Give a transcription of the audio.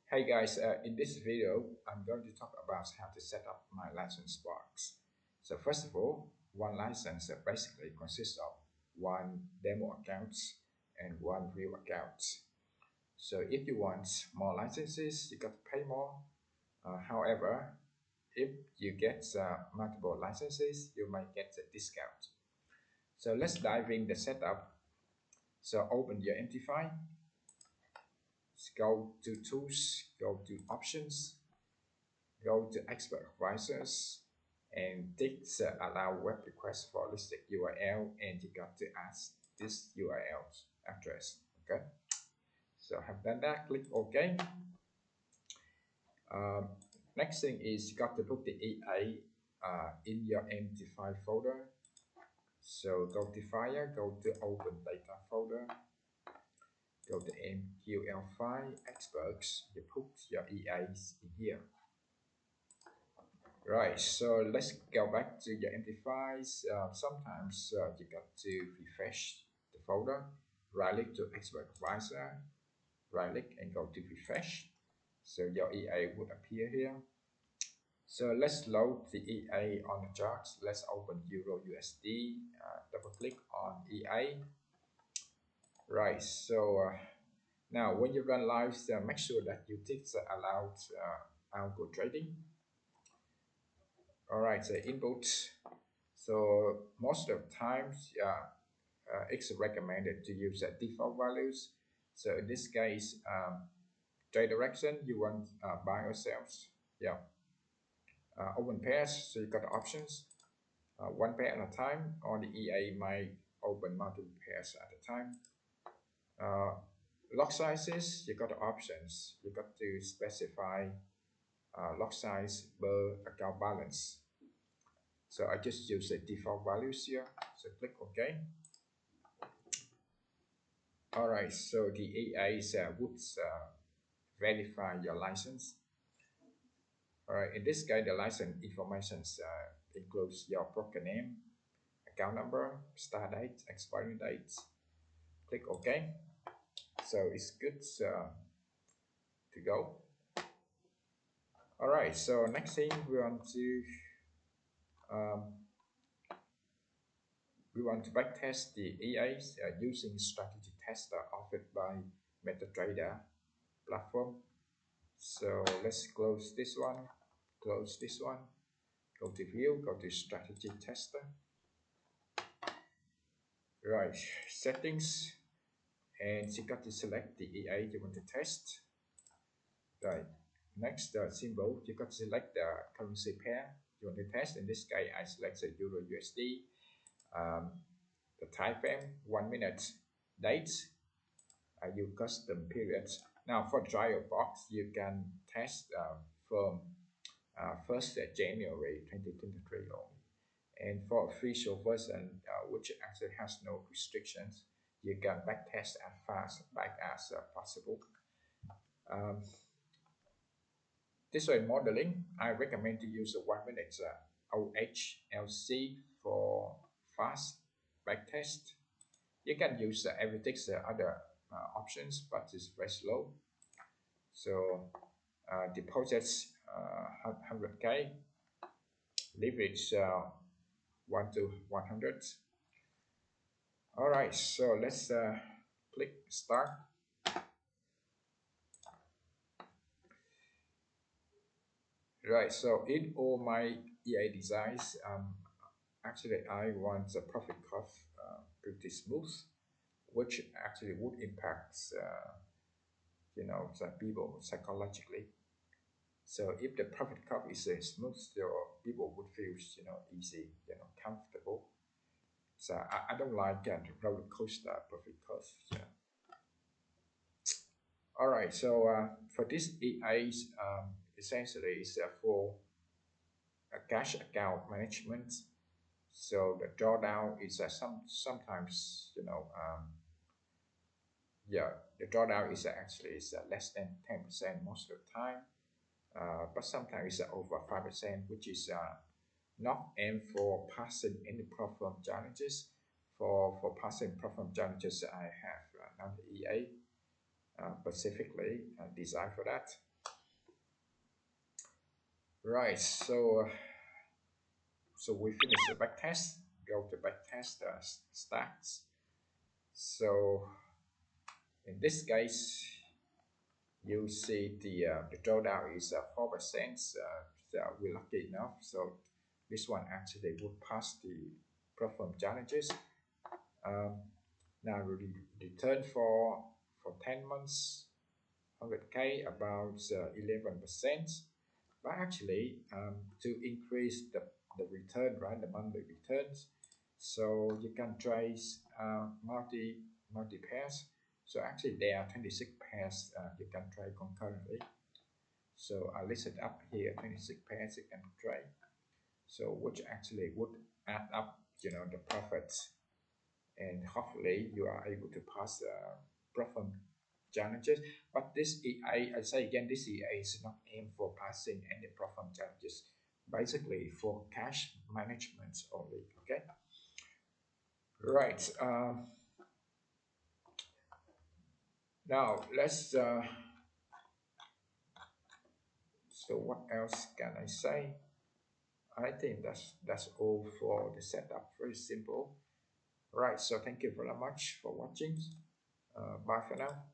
Hey guys, in this video, I'm going to talk about how to set up my license box. So first of all, one license basically consists of one demo account and one real account. So if you want more licenses, you got to pay more. However, if you get multiple licenses, you might get a discount. So let's dive in the setup. So open your empty file. Go to Tools, go to Options, go to Expert Advisors, and tick Allow Web Request for listed URL, and you got to add this URL address. Okay, so have done that, click OK. Next thing is you got to put the EA in your empty file folder. So go to File, go to Open Data folder. Go to MQL5 Experts, you put your EAs in here. Right, so let's go back to your empty files. Sometimes you got to refresh the folder, right click to Expert Advisor, right click and go to refresh. So your EA would appear here. So let's load the EA on the charts. Let's open EURUSD, double click on EA. Right, so now when you run live, make sure that you tick allowed algo trading. All right, the input. So most of the times, it's recommended to use the default values. So in this case, trade direction, you want buy or sells. Yeah. Open pairs, so you got the options. One pair at a time, or the EA might open multiple pairs at a time. Lot sizes, you got the options. You got to specify lot size per account balance. So I just use the default values here. So click OK. All right, so the EAs would verify your license. All right, in this case, the license information includes your broker name, account number, start date, expiry date. Click OK. So it's good to go. All right, so next thing we want to backtest the EAs using strategy tester offered by MetaTrader platform. So let's close this one, go to view, go to strategy tester. Right, settings, and you got to select the EA you want to test. Right, next symbol, you got to select the currency pair you want to test. In this case, I select the EURUSD. The time frame 1 minute, dates, your custom periods. Now for trial box, you can test from 1st January 2023 only. And for official version, which actually has no restrictions, you can backtest as fast back as possible. This way modeling, I recommend to use a 1 minute OHLC for fast backtest. You can use everything other options, but it's very slow. So deposits 100K, leverage 1 to 100. All right, so let's click start. Right, so in all my EA designs, actually I want the profit curve pretty smooth, which actually would impact the people psychologically. So if the profit curve is smooth, people would feel easy, comfortable. So I don't like the roller coaster profit curve. Yeah. All right, so for this EAs, essentially is for a cash account management. So the drawdown is sometimes the drawdown is actually less than 10% most of the time, but sometimes it's over 5%, which is not aimed for passing any platform challenges. For passing platform challenges, I have another EA specifically designed for that. Right, so we finish the backtest. Go to backtest stats. So in this case, you see the drawdown is 4%. So we're lucky enough. So this one actually would pass the perform challenges. Now we return for 10 months, 100k, about 11%. But actually, to increase the return, right, the monthly returns, so you can trace multi pairs. So actually there are 26 pairs you can trade concurrently. So I listed up here 26 pairs you can trade. So which actually would add up, the profits, and hopefully you are able to pass profit challenges. But this EA, I say again, this EA is not aimed for passing any profit challenges. Basically for cash management only. Okay. Right. Now let's. So what else can I say? I think that's all for the setup. Very simple. Right. So thank you very much for watching. Bye for now.